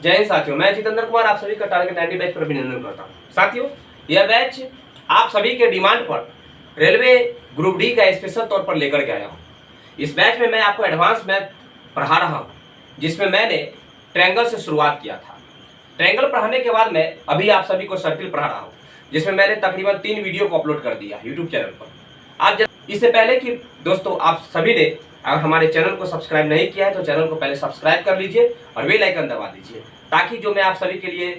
जय हिंद साथियों, मैं जितेंद्र कुमार आप सभी का टारगेट 90 बैच पर अभिनंदन करता हूं। साथियों, यह बैच आप सभी के डिमांड पर रेलवे ग्रुप डी का स्पेशल तौर पर लेकर के आया हूं। इस बैच में मैं आपको एडवांस मैथ पढ़ा रहा हूं, जिसमें मैंने ट्रायंगल से शुरुआत किया था। ट्रायंगल पढ़ाने के बाद मैं अभी आप सभी को सर्किल पढ़ा रहा हूँ, जिसमें मैंने तकरीबन 3 वीडियो को अपलोड कर दिया यूट्यूब चैनल पर। आप इससे पहले कि दोस्तों आप सभी ने अगर हमारे चैनल को सब्सक्राइब नहीं किया है तो चैनल को पहले सब्सक्राइब कर लीजिए और बेल आइकन दबा दीजिए, ताकि जो मैं आप सभी के लिए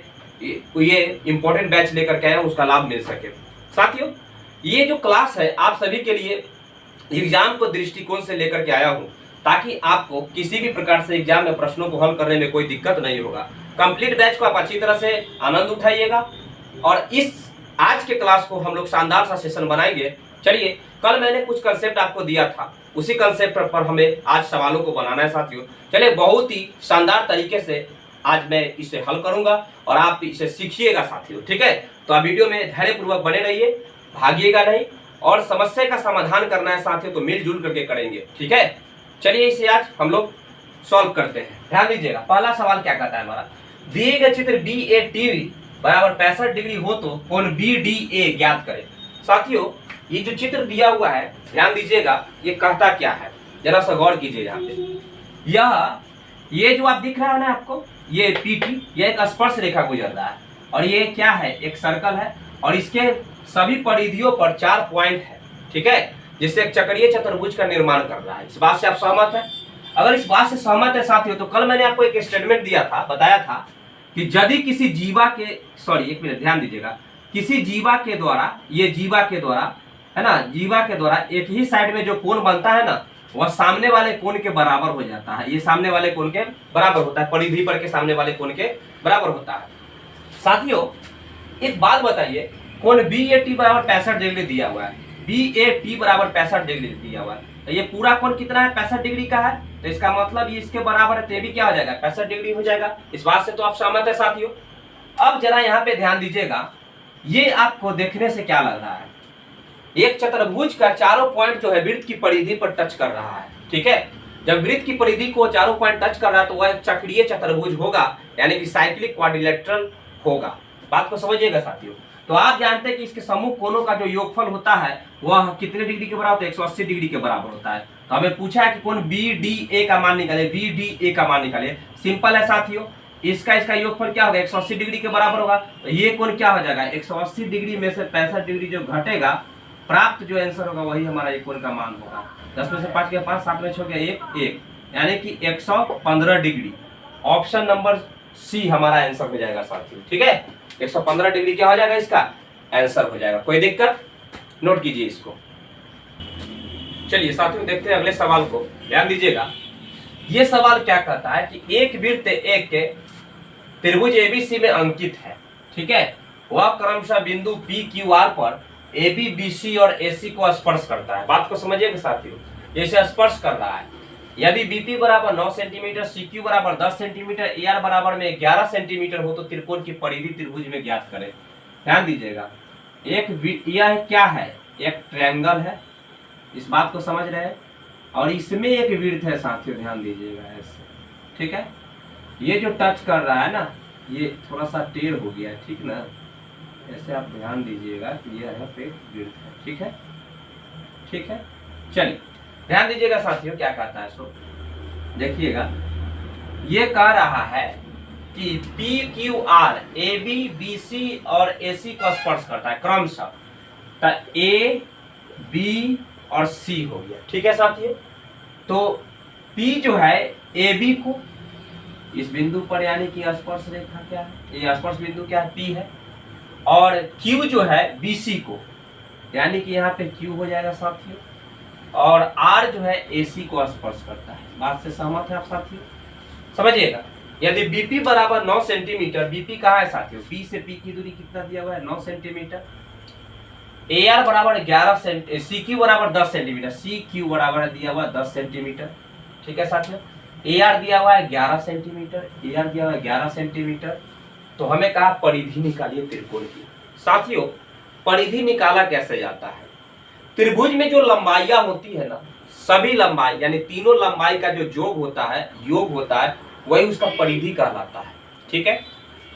ये इंपॉर्टेंट बैच लेकर के आया हूँ उसका लाभ मिल सके। साथियों, ये जो क्लास है आप सभी के लिए एग्जाम को दृष्टिकोण से लेकर के आया हूँ, ताकि आपको किसी भी प्रकार से एग्जाम में प्रश्नों को हल करने में कोई दिक्कत नहीं होगा। कंप्लीट बैच को आप अच्छी तरह से आनंद उठाइएगा और आज के क्लास को हम लोग शानदार सा सेशन बनाएंगे। चलिए, कल मैंने कुछ कंसेप्ट आपको दिया था, उसी कंसेप्ट पर हमें आज सवालों को बनाना है साथियों। चलिए, बहुत ही शानदार तरीके से आज मैं इसे हल करूंगा और आप इसे सीखिएगा साथियों, ठीक है। तो आप वीडियो में धैर्यपूर्वक बने रहिए, भागिएगा नहीं, और समस्या का समाधान करना है साथियों तो मिलजुल करके करेंगे, ठीक है। चलिए, इसे आज हम लोग सॉल्व करते हैं। ध्यान दीजिएगा, पहला सवाल क्या कहता है हमारा, दिए गए चित्र BATV बराबर 65 डिग्री हो तो कोण BDA ज्ञात करें। साथियों, ये जो चित्र दिया हुआ है ध्यान दीजिएगा, ये कहता क्या है, जरा सा गौर कीजिए। यहाँ पे ये जो आप दिख रहा है ना आपको, ये PT, ये एक स्पर्श रेखा गुजर रहा है और ये क्या है, एक सर्कल है और इसके सभी परिधियों पर 4 पॉइंट है, ठीक है, जिससे एक चक्रीय चतुर्भुज का निर्माण कर रहा है। इस बात से आप सहमत है? अगर इस बात से सहमत है साथियों, तो कल मैंने आपको एक स्टेटमेंट दिया था, बताया था कि यदि किसी जीवा के, एक मिनट ध्यान दीजिएगा, किसी जीवा के द्वारा, ये जीवा के द्वारा है ना, जीवा के द्वारा एक ही साइड में जो कोण बनता है ना, वह सामने वाले कोण के बराबर हो जाता है। ये सामने वाले कोण के बराबर होता है, परिधि पर के सामने वाले कोण के बराबर होता है। साथियों, एक बात बताइए, कोण BAT बराबर 65 डिग्री दिया हुआ है, BAT बराबर 65 डिग्री दिया हुआ है, तो ये पूरा कोण कितना है, 65 डिग्री का है, तो इसका मतलब ये इसके बराबर है, तो ये भी क्या हो जाएगा, 65 डिग्री हो जाएगा। इस बात से तो आप सहमत है साथियों। अब जरा यहाँ पे ध्यान दीजिएगा, ये आपको देखने से क्या लग रहा है, एक चतुर्भुज का चारों पॉइंट जो है वृत्त की परिधि पर टच कर रहा है, ठीक है। जब वृत्त की परिधि को चारों पॉइंट टच कर रहा है तो वह एक चक्रीय चतुर्भुज होगा, यानी कि साइक्लिक क्वाड्रिलेटरल होगा। बात को समझिएगा साथियों। तो आप जानते हैं कि इसके समूह कोणों का जो योगफल होता है वह कितने डिग्री के बराबर होता है, 180 डिग्री के बराबर होता है। तो हमें पूछा है कि कोण BDA का मान निकाले, BDA का मान निकाले। सिंपल है साथियों, इसका योगफल क्या होगा, 180 डिग्री के बराबर होगा। तो ये कोण क्या हो जाएगा, 180 डिग्री में से 65 डिग्री जो घटेगा, प्राप्त जो आंसर होगा वही हमारा एक कोण का मान होगा। 10 में से 5 गया 5, 7 में 6 गया 1, यानी कि 115 डिग्री। ऑप्शन नंबर C हमारा आंसर हो जाएगा साथियों, ठीक है। 115 डिग्री क्या हो जाएगा, इसका आंसर हो जाएगा। कोई दिक्कत, नोट कीजिए इसको। चलिए साथियों, देखते हैं अगले सवाल को। ध्यान दीजिएगा, ये सवाल क्या कहता है कि एक वृत्त एक त्रिभुज ABC में अंकित है, ठीक है। वह क्रमशः बिंदु PQR पर AB, BC और AC को स्पर्श करता है। बात को समझिएगा साथियों, जैसे स्पर्श कर रहा है, यदि BP बराबर 9 सेंटीमीटर, CQ बराबर 10 सेंटीमीटर, AR बराबर में 11 सेंटीमीटर हो तो त्रिकोण की परिधि त्रिभुज में ज्ञात करें। ध्यान दीजिएगा, यह क्या है, एक ट्रायंगल है, इस बात को समझ रहे हैं, और इसमें एक वृत्त है साथियों, ध्यान दीजिएगा ऐसे, ठीक है। ये जो टच कर रहा है ना, ये थोड़ा सा टेढ़ हो गया है, ठीक ना, ऐसे आप ध्यान दीजिएगा कि यह है पे वृत्त है, ठीक है, ठीक है। चलिए ध्यान दीजिएगा साथियों, क्या कहता है सो देखिएगा, ये कह रहा है कि PQR AB, BC और AC को स्पर्श करता है क्रमशः, तो A, B और C हो गया, ठीक है साथियों। तो P जो है AB को इस बिंदु पर, यानी कि स्पर्श रेखा क्या है, ये स्पर्श बिंदु क्या है, P है, और Q जो है BC को, यानी कि यहाँ पे Q हो जाएगा साथियों, और R जो है AC को स्पर्श करता है। बात से सहमत है आप साथियों, समझिएगा। यदि BP बराबर 9 सेंटीमीटर, BP कहाँ है साथियों, P से P की दूरी कितना दिया हुआ है, 9 सेंटीमीटर। AR बराबर 11 सेंटीमीटर, CQ बराबर 10 सेंटीमीटर, CQ बराबर दिया हुआ 10 सेंटीमीटर, ठीक है साथियों। AR दिया हुआ है 11 सेंटीमीटर, AR दिया हुआ है 11 सेंटीमीटर। तो हमें कहा परिधि निकालिए त्रिकोण की। साथियों, परिधि निकाला कैसे जाता है, त्रिभुज में जो लंबाइयां होती है ना, सभी लंबाई यानी तीनों लंबाई का जो योग होता है वही उसका परिधि कहलाता है। ठीक है।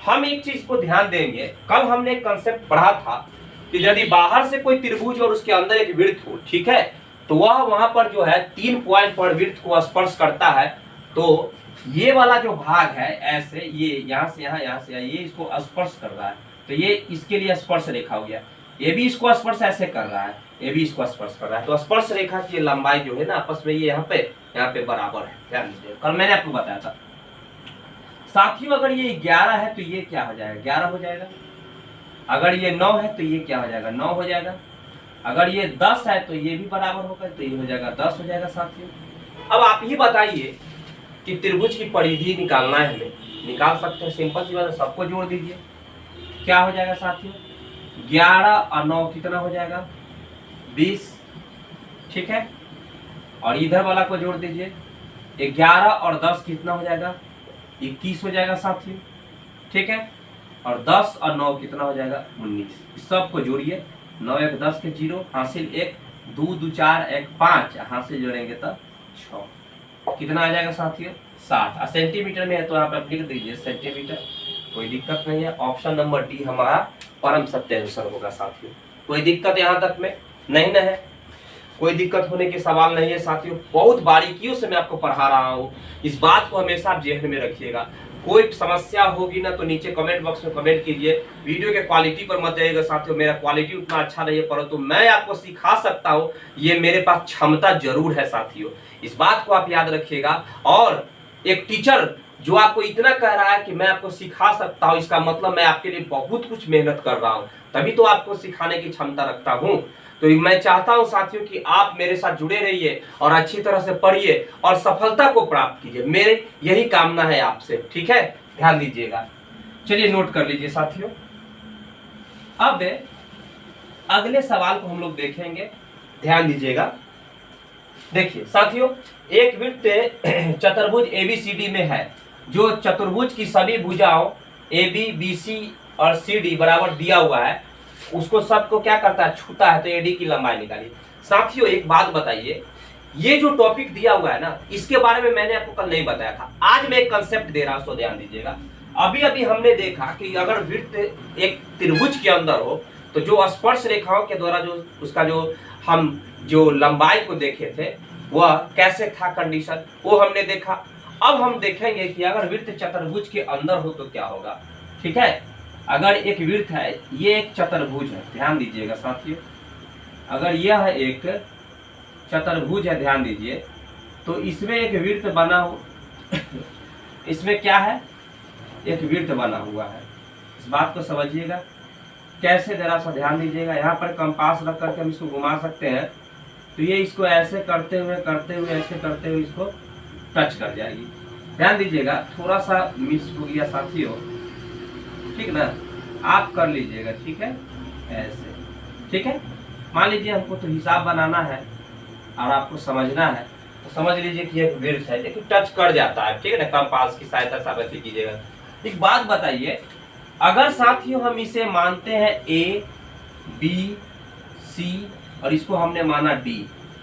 हम एक चीज को ध्यान देंगे, कल हमने एक कंसेप्ट पढ़ा था कि यदि बाहर से कोई त्रिभुज और उसके अंदर एक वृत्त हो, ठीक है, तो वह वहां पर जो है 3 पॉइंट पर वृत्त को स्पर्श करता है, तो ये वाला जो भाग है ऐसे, ये यहाँ से यहाँ से ये इसको स्पर्श कर रहा है, तो ये इसके लिए स्पर्श रेखा हो गया। ये भी इसको स्पर्श ऐसे कर रहा है, ये भी इसको स्पर्श कर रहा है, तो स्पर्श रेखा की लंबाई जो है ना आपस में ये यहाँ पे बराबर है। ध्यान दीजिए, कल मैंने आपको बताया था साथियों। अगर ये 11 है तो ये क्या हो जाएगा, 11 हो जाएगा। अगर ये 9 है तो ये क्या हो जाएगा, 9 हो जाएगा। अगर ये 10 है तो ये भी बराबर होगा, तो ये हो जाएगा 10 हो जाएगा साथियों। अब आप ही बताइए कि त्रिभुज की परिधि निकालना है, हमें निकाल सकते हैं, सिंपल सी बात है, सबको जोड़ दीजिए। क्या हो जाएगा साथियों, 11 और 9 कितना हो जाएगा, 20, ठीक है। और इधर वाला को जोड़ दीजिए, 11 और 10 कितना हो जाएगा, 21 हो जाएगा साथियों, ठीक है। और 10 और 9 कितना हो जाएगा, 19। सबको जोड़िए, 9 1 10 के 0, हासिल 1, 2 2 4 1 5, हासिल जोड़ेंगे तो 6, कितना आ जाएगा साथियों, 60। सेंटीमीटर में है तो यहाँ पे लिख दीजिए सेंटीमीटर, कोई दिक्कत नहीं है। ऑप्शन नंबर डी हमारा परम सत्य आंसर होगा साथियों। कोई दिक्कत यहाँ तक में नहीं ना है, कोई दिक्कत होने के सवाल नहीं है साथियों। बहुत बारीकियों से मैं आपको पढ़ा रहा हूँ, इस बात को हमेशा आप जेहन में रखिएगा। कोई समस्या होगी ना तो नीचे कमेंट बॉक्स में कमेंट कीजिए। वीडियो के क्वालिटी पर मत जाइएगा साथियों, मेरा क्वालिटी उतना अच्छा नहीं है, परंतु मैं आपको सिखा सकता हूँ, ये मेरे पास क्षमता जरूर है साथियों। इस बात को आप याद रखिएगा। और एक टीचर जो आपको इतना कह रहा है कि मैं आपको सिखा सकता हूँ, इसका मतलब मैं आपके लिए बहुत कुछ मेहनत कर रहा हूँ, तभी तो आपको सिखाने की क्षमता रखता हूँ। तो मैं चाहता हूं साथियों कि आप मेरे साथ जुड़े रहिए और अच्छी तरह से पढ़िए और सफलता को प्राप्त कीजिए, मेरे यही कामना है आपसे, ठीक है। ध्यान दीजिएगा, चलिए नोट कर लीजिए साथियों। अब अगले सवाल को हम लोग देखेंगे, ध्यान दीजिएगा। देखिए साथियों, एक वृत्त चतुर्भुज ABCD में है, जो चतुर्भुज की सभी भुजाओं AB BC और CD बराबर दिया हुआ है, उसको सबको क्या करता है, छूता है, तो AD की लंबाई निकालिए। साथियों एक बात बताइए, ये जो टॉपिक दिया हुआ है ना, इसके बारे में मैंने आपको कल नहीं बताया था, आज मैं एक कंसेप्ट दे रहा हूं, सो ध्यान दीजिएगा। अभी अभी हमने देखा कि अगर वृत्त एक त्रिभुज के अंदर हो तो जो स्पर्श रेखाओं के द्वारा जो उसका जो लंबाई को देखे थे वह कैसे था कंडीशन, वो हमने देखा। अब हम देखेंगे कि अगर वृत्त चतुर्भुज के अंदर हो तो क्या होगा, ठीक है। अगर एक वृत्त है, ये एक चतुर्भुज है, ध्यान दीजिएगा साथियों। अगर यह एक चतुर्भुज है, ध्यान दीजिए, तो इसमें एक वृत्त बना हो इसमें क्या है, एक वृत्त बना हुआ है। इस बात को समझिएगा कैसे, जरा सा ध्यान दीजिएगा। यहाँ पर कंपास रख करके हम इसको घुमा सकते हैं, तो ये इसको ऐसे करते हुए ऐसे करते हुए इसको टच कर जाएगी। ध्यान दीजिएगा, थोड़ा सा मिस हो गया साथियों, ठीक ना, आप कर लीजिएगा, ठीक है, ऐसे, ठीक है। मान लीजिए हमको तो हिसाब बनाना है और आपको समझना है, तो समझ लीजिए कि एक वृत्त है, लेकिन टच कर जाता है, ठीक है ना, कंपास की सहायता से आप कीजिएगा। एक बात बताइए, अगर साथियों हम इसे मानते हैं A B C और इसको हमने माना D,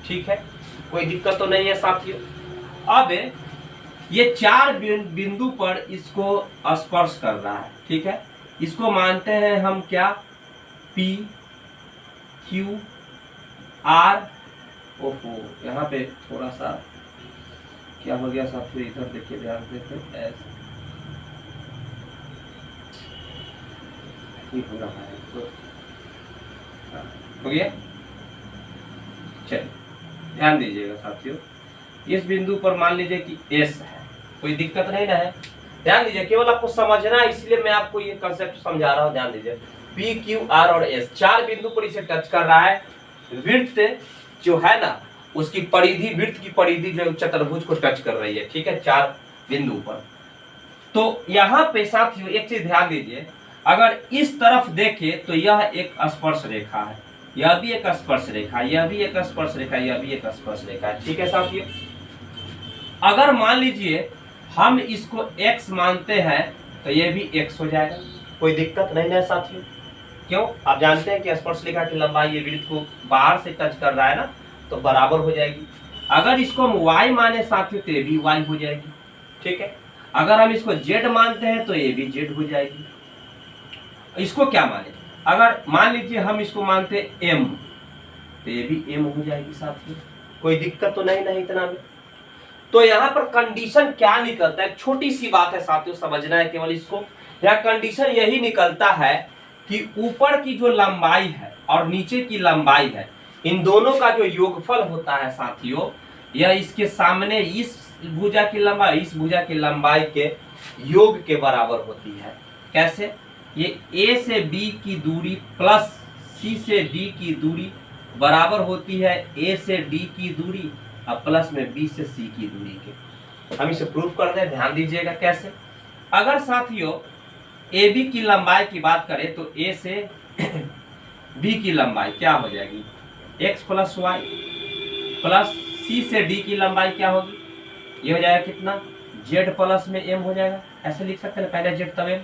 ठीक है, कोई दिक्कत तो नहीं है साथियों। अब ये 4 बिंदु पर इसको स्पर्श कर रहा है, ठीक है, इसको मानते हैं हम क्या, P Q R। ओहो, यहाँ पे थोड़ा सा क्या हो गया साथियों, इधर देखिए, ध्यान देखिए, ऐसे हो रहा है, तो हो गया। चलिए ध्यान दीजिएगा साथियों, इस बिंदु पर मान लीजिए कि S है, कोई दिक्कत नहीं ना है। ध्यान दीजिए, केवल आपको समझना है, इसलिए मैं आपको ये कंसेप्ट समझा रहा हूँ। ध्यान दीजिए, P Q R और S 4 बिंदु पर इसे टच कर रहा है। वृत्त जो है ना, उसकी परिधि, वृत्त की परिधि जो चतुर्भुज को टच कर रही है, ठीक है, 4 बिंदु पर। तो यहाँ पे साथियों एक चीज ध्यान दीजिए, अगर इस तरफ देखें तो यह एक स्पर्श रेखा है, यह भी एक स्पर्श रेखा, यह भी एक स्पर्श रेखा, यह भी एक स्पर्श रेखा है, ठीक है साथियों। अगर मान लीजिए हम इसको x मानते हैं तो यह भी x हो जाएगा, कोई दिक्कत नहीं है साथियों। क्यों, आप जानते हैं कि स्पर्श रेखा की लंबाई ये वृत्त को बाहर से टच कर रहा है ना, तो बराबर हो जाएगी। अगर इसको हम y माने साथियों तो ये भी y हो जाएगी, ठीक है। अगर हम इसको जेड मानते हैं तो ये भी जेड हो जाएगी। इसको क्या माने, अगर मान लीजिए हम इसको मानते एम तो ये भी एम हो जाएगी साथियों। कोई दिक्कत तो नहीं ना इतना में। तो यहाँ पर कंडीशन क्या निकलता है, छोटी सी बात है साथियों, समझना है केवल इसको। यहाँ कंडीशन यही निकलता है कि ऊपर की जो लंबाई है और नीचे की लंबाई है, इन दोनों का जो योगफल होता है साथियों, यह इसके सामने इस भुजा की लंबाई इस भुजा की लंबाई के योग के बराबर होती है। कैसे, ये ए से बी की दूरी प्लस सी से डी की दूरी बराबर होती है ए से डी की दूरी और प्लस में बी से सी की दूरी के। हम इसे प्रूफ करते हैं, ध्यान दीजिएगा कैसे। अगर साथियों ए बी की लंबाई की बात करें तो ए से बी की लंबाई क्या हो जाएगी, एक्स प्लस वाई, प्लस सी से डी की लंबाई क्या होगी, ये हो जाएगा कितना, जेड प्लस में एम हो जाएगा। ऐसे लिख सकते हैं, पहले जेड तब एम,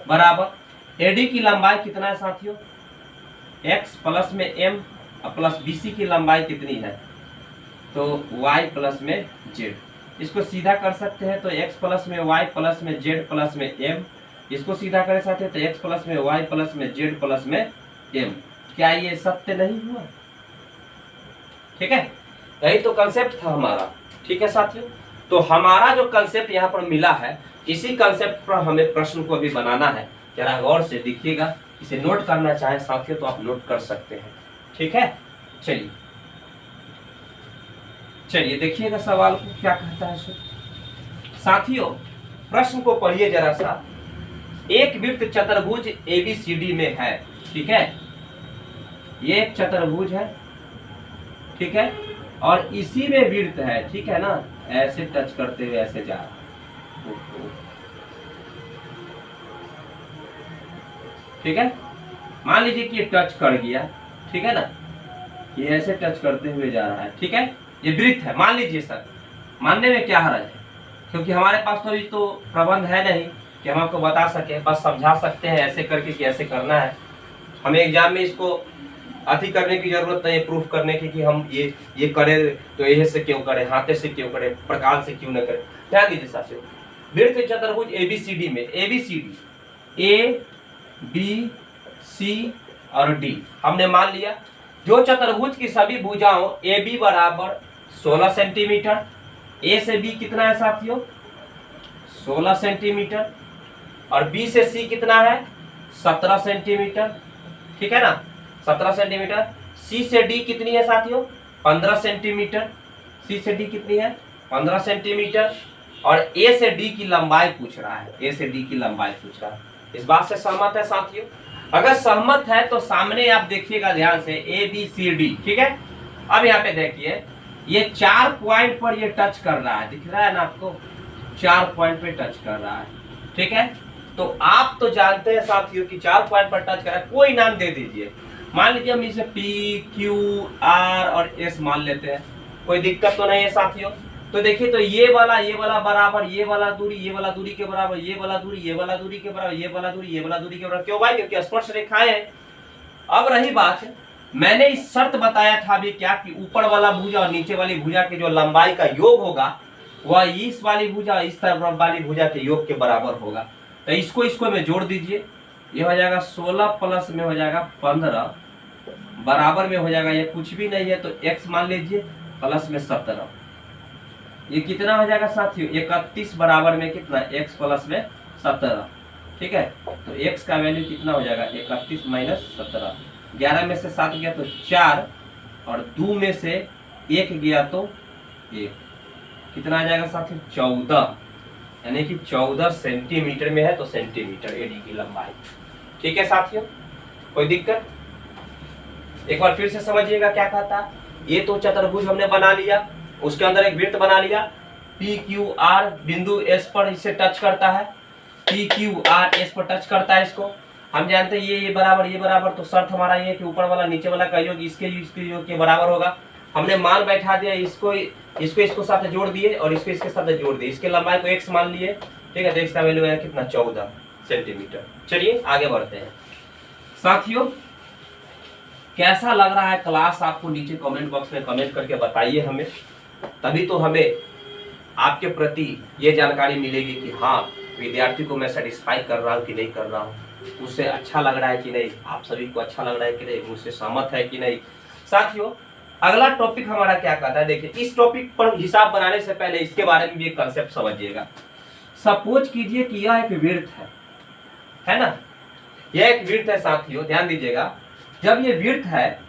बराबर एडी की लंबाई कितना है साथियों, एक्स प्लस में एम और प्लस बीसी की लंबाई कितनी है, तो y प्लस में जेड। इसको सीधा कर सकते हैं तो x प्लस में y प्लस में जेड प्लस में m, इसको सीधा करें साथियों तो x प्लस में y प्लस में जेड प्लस में m। क्या ये सत्य नहीं हुआ? ठीक है, यही तो कंसेप्ट था हमारा। ठीक है साथियों, तो हमारा जो कंसेप्ट यहाँ पर मिला है, इसी कंसेप्ट पर हमें प्रश्न को भी बनाना है। जरा गौर से देखिएगा, इसे नोट करना चाहे साथियों तो आप नोट कर सकते हैं। ठीक है, चलिए चलिए देखिएगा सवाल को क्या कहता है। साथियों प्रश्न को पढ़िए जरा सा। एक वृत्त चतुर्भुज ABCD में है, ठीक है, ये एक चतुर्भुज है, ठीक है, और इसी में वृत्त है, ठीक है ना, ऐसे टच करते हुए ऐसे जा रहा है, ठीक है, मान लीजिए कि ये टच कर गया, ठीक है ना, ये ऐसे टच करते हुए जा रहा है, ठीक है, ये वृत्त है मान लीजिए सर। मानने में क्या हर्ज है, क्योंकि हमारे पास तो अभी तो प्रबंध है नहीं कि हम आपको बता सके, बस समझा सकते हैं ऐसे करके कि ऐसे करना है। हमें एग्जाम में इसको अति करने की जरूरत नहीं, प्रूफ करने की कि हम ये करें तो ये से क्यों करें, हाथे से क्यों करें, प्रकार से क्यों न करें। ध्यान दीजिए साथियों, वृत्त चतुर्भुज ABCD में ABCD A B C और D हमने मान लिया। जो चतुर्भुज की सभी भुजाओं AB बराबर 16 सेंटीमीटर, A से B कितना है साथियों 16 सेंटीमीटर, और B से C कितना है 17 सेंटीमीटर, ठीक है ना, 17 सेंटीमीटर। C से D कितनी है साथियों 15 सेंटीमीटर, C से D कितनी है 15 सेंटीमीटर, और A से D की लंबाई पूछ रहा है, A से D की लंबाई पूछ रहा है। इस बात से सहमत है साथियों? अगर सहमत है तो सामने आप देखिएगा ध्यान से ABCD, ठीक है। अब यहाँ पे देखिए ये 4 पॉइंट पर ये टच कर रहा है, दिख रहा है ना आपको, 4 पॉइंट पे टच कर रहा है, ठीक है। तो आप तो जानते हैं साथियों कि 4 पॉइंट पर टच कर रहा है, कोई नाम दे दीजिए। मान लीजिए हम इसे P Q R और S मान लेते हैं, कोई दिक्कत तो नहीं है साथियों। तो देखिए तो ये वाला बराबर ये वाला दूरी के बराबर, ये वाला दूरी के बराबर, ये वाला दूरी के बराबर। क्यों भाई? क्योंकि स्पर्श रेखाएं हैं। अब रही बात, मैंने इस शर्त बताया था अभी क्या कि ऊपर वाला भुजा और नीचे वाली भुजा की जो लंबाई का योग होगा वह इस वाली भुजा इस तरफ वाली भुजा के योग के बराबर होगा। तो इसको में जोड़ दीजिए, ये हो जाएगा 16 प्लस में हो जाएगा 15 बराबर में हो जाएगा, ये कुछ भी नहीं है तो x मान लीजिए प्लस में 17, ये कितना हो जाएगा साथियों 31 बराबर में कितना x प्लस में 17, ठीक है। तो x का वैल्यू कितना हो जाएगा 31 माइनस 17, 11 में से 7 गया तो 4 और 2 में से 1 गया तो 1, कितना आ जाएगा साथियों 14, यानी कि 14 सेंटीमीटर में है तो सेंटीमीटर एडी की लंबाई। ठीक है साथियों, कोई दिक्कत? एक बार फिर से समझिएगा क्या कहता है। ये तो चतुर्भुज हमने बना लिया, उसके अंदर एक वृत्त बना लिया, PQR बिंदु S पर इसे टच करता है, PQR S पर टच करता है इसको। हम जानते हैं ये बराबर, तो शर्त हमारा ये है कि ऊपर वाला नीचे वाला का योग इसके योग के बराबर होगा। हमने मान बैठा दिया, इसको साथ जोड़ दिए और इसको इसके साथ जोड़ दिए, इसके लंबाई को x मान लिए, ठीक है। तो इसका वैल्यू है कितना 14 सेंटीमीटर। चलिए आगे बढ़ते हैं साथियों। कैसा लग रहा है क्लास आपको नीचे कमेंट बॉक्स में कमेंट करके बताइए हमें, तभी तो हमें आपके प्रति ये जानकारी मिलेगी कि हाँ विद्यार्थी को मैं सेटिस्फाई कर रहा हूँ कि नहीं कर रहा हूँ, उससे अच्छा लग रहा है कि नहीं, आप सभी को अच्छा लग रहा है कि नहीं, मुझसे सहमत है कि नहीं। साथियों अगला टॉपिक हमारा क्या कहता है, देखिए इस टॉपिक पर हिसाब बनाने से पहले इसके बारे में भी एक कंसेप्ट समझिएगा। सपोज कीजिए कि यह एक वृत्त है ना, यह एक वृत्त है साथियों, ध्यान दीजिएगा। जब ये वृत्त है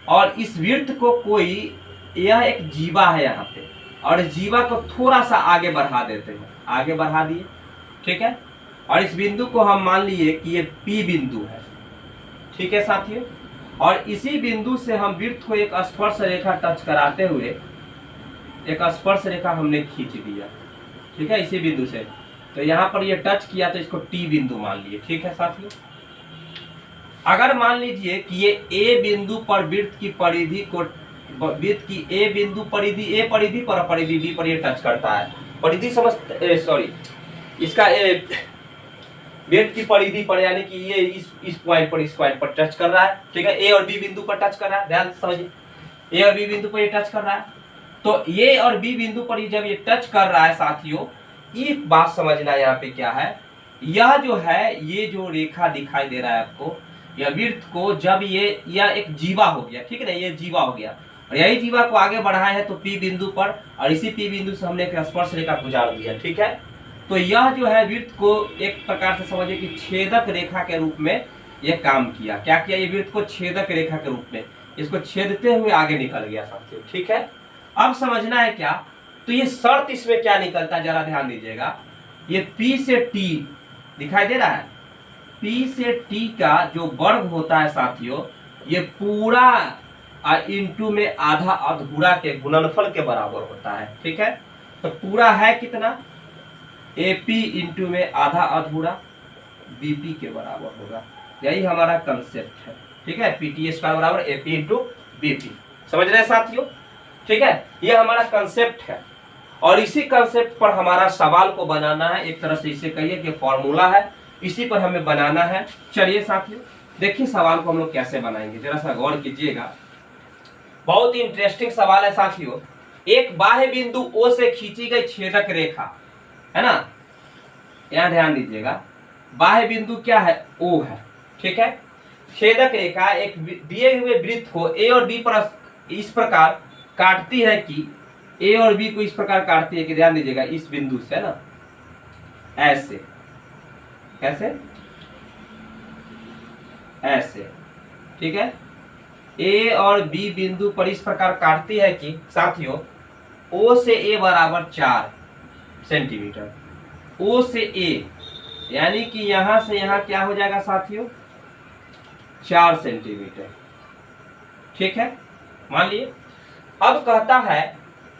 और इस वृत्त को कोई, यह एक जीवा है यहाँ पे, और जीवा को थोड़ा सा आगे बढ़ा देते हैं, आगे बढ़ा दिए, ठीक है, और इस बिंदु को हम मान लिए कि ये P बिंदु है, ठीक है साथियों। और इसी बिंदु से हम वृत्त को एक स्पर्श रेखा टच कराते हुए एक स्पर्श रेखा हमने खींच दिया, ठीक है, इसी बिंदु से। तो यहाँ पर ये टच किया तो इसको T बिंदु मान लिए, ठीक है साथियों। अगर मान लीजिए कि ये A बिंदु पर वृत्त की परिधि को, वृत्त की A बिंदु परिधि, A परिधि पर, परिधि B पर ये टच करता है, परिधि समझ, सॉरी इसका वृत्त की परिधि पर, यानी कि ये इस पॉइंट पर टच कर रहा है, ठीक है, A और B बिंदु पर टच कर रहा है, ध्यान से समझिए, A और B बिंदु पर ये टच कर रहा है। तो ये और B बिंदु पर जब ये टच कर रहा है साथियों, एक बात समझना यहाँ पे क्या है, यह जो है, ये जो रेखा दिखाई दे रहा है आपको, यह वृत्त को जब यह एक जीवा हो गया, ठीक है ना, ये जीवा हो गया, और यही जीवा को आगे बढ़ाया है तो P बिंदु पर, और इसी P बिंदु से हमने एक स्पर्श रेखा गुजार दिया, ठीक है। तो यह जो है वृत्त को एक प्रकार से समझिए कि छेदक रेखा के रूप में यह काम किया। क्या किया, ये वृत्त को छेदक रेखा के रूप में, इसको छेदते हुए आगे निकल गया साथियों, ठीक है। अब समझना है क्या, तो ये शर्त इसमें क्या निकलता है, जरा ध्यान दीजिएगा। ये P से T दिखाई दे रहा है, P से T का जो वर्ग होता है साथियों, ये पूरा इंटू में आधा अधूरा के गुणनफल के बराबर होता है, ठीक है। तो पूरा है कितना, AP इंटू में आधा अधूरा BP के बराबर होगा, यही हमारा कंसेप्ट है, ठीक है। PT स्क्वायर बराबर AP इंटू BP, समझ रहे हैं साथियों, ठीक है। ये हमारा कंसेप्ट है और इसी कंसेप्ट पर हमारा सवाल को बनाना है, एक तरह से इसे कहिए कि फॉर्मूला है, इसी पर हमें बनाना है। चलिए साथियों देखिए सवाल को हम लोग कैसे बनाएंगे, जरा सा गौर कीजिएगा, बहुत ही इंटरेस्टिंग सवाल है साथियों। एक बाह्य बिंदु O से खींची गई छेदक रेखा है ना, यहां ध्यान दीजिएगा, बाह्य बिंदु क्या है, O है, ठीक है। छेदक रेखा एक दिए हुए वृत्त को A और B पर इस प्रकार काटती है कि A और B को इस प्रकार काटती है कि, ध्यान दीजिएगा, इस बिंदु से, है ना, ऐसे, कैसे, ऐसे, ठीक है। A और B बिंदु पर इस प्रकार काटती है कि साथियों O से A बराबर 4 सेंटीमीटर, O से A यानी कि यहां से यहां क्या हो जाएगा साथियों, 4 सेंटीमीटर, ठीक है, मान लिए। अब कहता है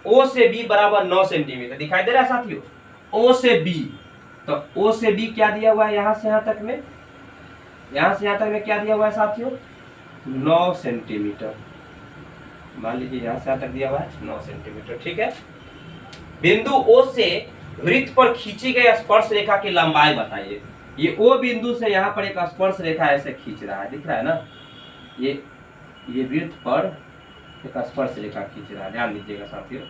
O से B बराबर 9 सेंटीमीटर, दिखाई दे रहा है साथियों, O से B, तो O से B क्या दिया हुआ है, यहां से यहां तक में, यहां से यहां तक में क्या दिया हुआ है साथियों, 9 सेंटीमीटर, मान लीजिए यहां से यहां तक दिया हुआ है 9 सेंटीमीटर, ठीक है। बिंदु O से वृत्त पर खींची गई स्पर्श रेखा की लंबाई बताइए। ये O बिंदु से यहाँ पर एक स्पर्श रेखा ऐसे खींच रहा है, दिख रहा है ना, ये वृत्त पर एक स्पर्श रेखा खींच रहा है, ध्यान दीजिएगा साथियों।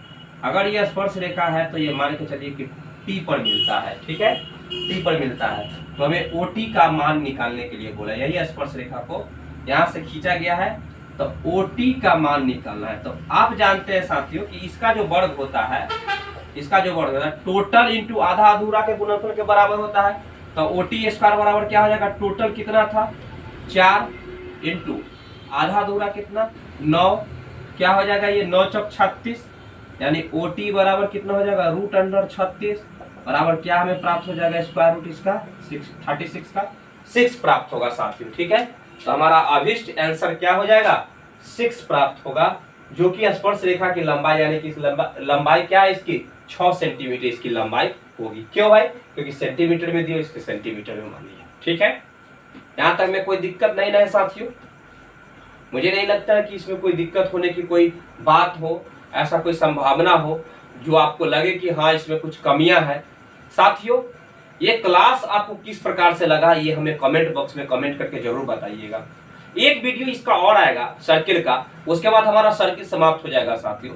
अगर ये स्पर्श रेखा है तो ये मान के चलिए कि P पर मिलता है, ठीक है, P पर मिलता है, तो हमें OT का मान निकालने के लिए बोला, यही स्पर्श रेखा को यहाँ से खींचा गया है, तो OT का मान निकालना है। तो आप जानते हैं साथियों कि इसका जो वर्ग होता है, इसका जो वर्ग होता है टोटल इंटू आधा अधूरा के गुणनफल के बराबर होता है। तो OT स्क्वायर बराबर क्या हो जाएगा, टोटल कितना था 4 इंटू आधा अधूरा कितना 9, क्या हो जाएगा, ये 9 चौक 36, यानी OT बराबर कितना हो जाएगा, √36 बराबर क्या हमें प्राप्त हो जाएगा, स्क्वायर रूट इसका 36 का 6 प्राप्त होगा साथियों, ठीक है। तो हमारा अभिष्ट आंसर क्या हो जाएगा, 6 प्राप्त होगा, जो कि स्पर्श रेखा की लंबाई, यानी कि इस लंबाई क्या है इसकी 6 सेंटीमीटर इसकी लंबाई होगी। क्यों भाई, क्योंकि सेंटीमीटर में दिया, इसके सेंटीमीटर में मान लिया, ठीक है। यहाँ तक में कोई दिक्कत नहीं है साथियों, मुझे नहीं लगता है कि इसमें कोई दिक्कत होने की कोई बात हो, ऐसा कोई संभावना हो जो आपको लगे कि हाँ इसमें कुछ कमियां हैं। साथियों ये क्लास आपको किस प्रकार से लगा, ये हमें कमेंट बॉक्स में कमेंट करके जरूर बताइएगा। एक वीडियो इसका और आएगा सर्किल का, उसके बाद हमारा सर्किल समाप्त हो जाएगा साथियों।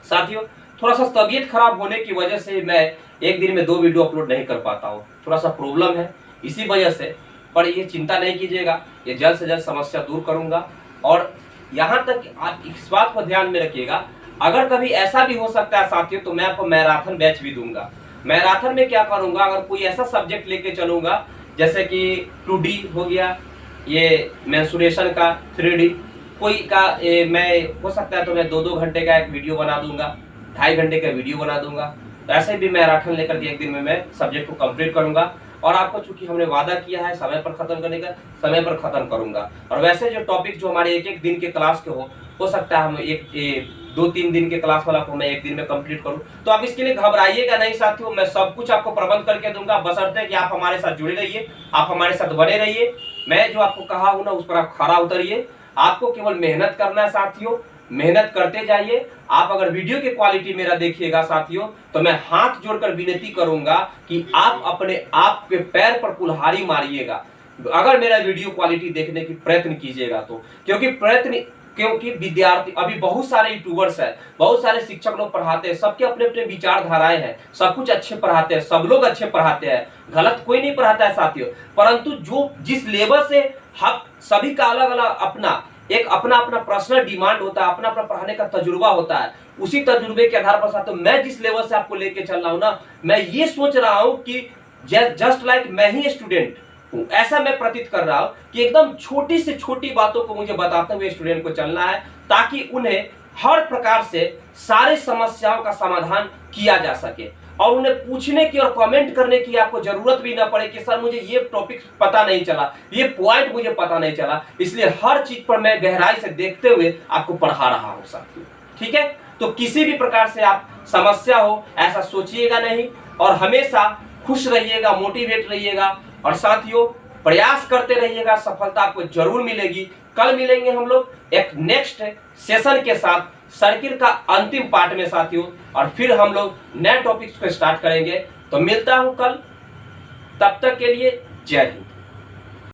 साथियों थोड़ा सा तबीयत खराब होने की वजह से मैं एक दिन में 2 वीडियो अपलोड नहीं कर पाता हूँ, थोड़ा सा प्रॉब्लम है इसी वजह से। पर ये चिंता नहीं कीजिएगा, ये जल्द से जल्द समस्या दूर करूंगा। और यहाँ तक आप इस बात को ध्यान में रखिएगा, अगर कभी ऐसा भी हो सकता है साथियों तो मैं आपको मैराथन बैच भी दूंगा। मैराथन में क्या करूंगा, अगर कोई ऐसा सब्जेक्ट लेके चलूंगा जैसे कि 2D हो गया, ये मेंस्ट्रुएशन का 3D कोई का मैं हो सकता है तो मैं 2-2 घंटे का एक वीडियो बना दूंगा, 2.5 घंटे का वीडियो बना दूंगा। तो ऐसे भी मैराथन लेकर के एक दिन में मैं सब्जेक्ट को कंप्लीट करूंगा। और आपको चूंकि हमने वादा किया है समय पर खत्म करने का, समय पर खत्म करूंगा। और वैसे जो टॉपिक जो हमारे एक दिन के क्लास के हो सकता है हम 2-3 दिन के क्लास वाला को मैं एक दिन में कंप्लीट करूं। तो आप इसके लिए घबराइएगा नहीं साथियों, मैं सब कुछ आपको प्रबंध करके दूंगा, बशर्ते कि आप हमारे साथ जुड़े रहिए, आप हमारे साथ बने रहिए। मैं जो आपको कहा हूं ना उस पर आप खरा उतरिए। आपको केवल मेहनत करना है साथियों, मेहनत करते जाइए। आप अगर वीडियो की क्वालिटी मेरा देखिएगा साथियों तो मैं हाथ जोड़कर विनती करूंगा कि आप अपने आप के पैर पर कुल्हाड़ी मारिएगा अगर मेरा वीडियो क्वालिटी देखने की प्रयत्न कीजिएगा तो। क्योंकि विद्यार्थी अभी बहुत सारे यूट्यूबर्स हैं, बहुत सारे शिक्षक लोग पढ़ाते हैं, सबके अपने अपने विचारधाराएं हैं, सब कुछ अच्छे पढ़ाते हैं, सब लोग अच्छे पढ़ाते हैं, गलत कोई नहीं पढ़ाता है साथियों। परंतु जो जिस लेवल से हम सभी का अलग अलग अपना अपना पर्सनल डिमांड होता है, अपना पढ़ाने का तजुर्बा होता है, उसी तजुर्बे के आधार पर साथियों मैं जिस लेवल से आपको लेके चल रहा हूं ना, मैं ये सोच रहा हूं कि जस्ट लाइक मैं ही स्टूडेंट हूं, ऐसा मैं प्रतीत कर रहा हूं कि एकदम छोटी से छोटी बातों को मुझे बताते हुए स्टूडेंट को चलना है, ताकि उन्हें हर प्रकार से सारे समस्याओं का समाधान किया जा सके और उन्हें पूछने की और कमेंट करने की आपको जरूरत भी ना पड़े कि सर मुझे ये टॉपिक पता नहीं चला, ये पॉइंट मुझे पता नहीं चला। इसलिए हर चीज पर मैं गहराई से देखते हुए आपको पढ़ा रहा हूं साथियों, ठीक है। तो किसी भी प्रकार से आप समस्या हो ऐसा सोचिएगा नहीं और हमेशा खुश रहिएगा, मोटिवेट रहिएगा और साथियों प्रयास करते रहिएगा, सफलता आपको जरूर मिलेगी। कल मिलेंगे हम लोग एक नेक्स्ट सेशन के साथ, सर्किल का अंतिम पार्ट में साथियों, और फिर हम लोग नए टॉपिक्स को स्टार्ट करेंगे। तो मिलता हूं कल, तब तक के लिए जय हिंद।